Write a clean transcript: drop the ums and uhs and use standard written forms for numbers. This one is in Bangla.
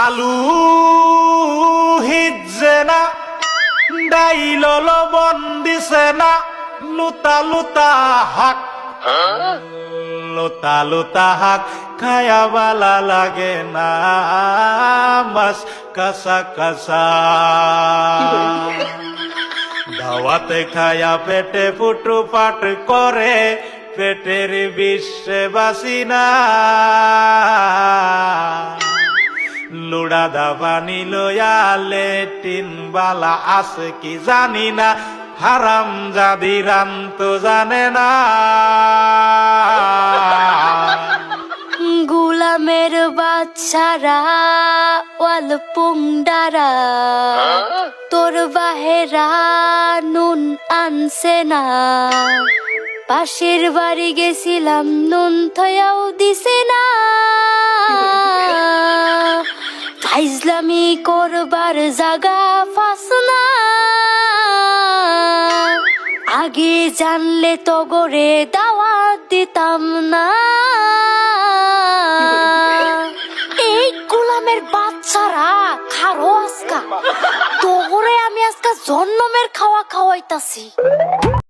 আলু হিজে না ডাইল লবণ দিছে না লুতা লুতা হাক লুতা লুতা হাক খায়া বালা লাগে না মাছ কাঁচা কাঁচা দাওয়াতে খায়া পেটে ফুটু পাট করে পেটের বিশ্বে বাসি না লুড়া দাবানি লয়া লেটিন বালা আছে কি জানি না হারাম জাদি রাম তো জানে না গুলামের বাচ্চারা ওয়াল পুংডারা তোর বাহেরা নুন আনছে না পাশের বাড়ি গেছিলাম নুন থয়াও দিছে না ফাইজলামি করবার জাগা ফাস না আগে জানলে তো গরে দাওয়াত দিতাম না এই গোলামের বাচ্চারা খারো আজকা তোরে আমি আজকা জন্মের খাওয়া খাওয়াইতাছি।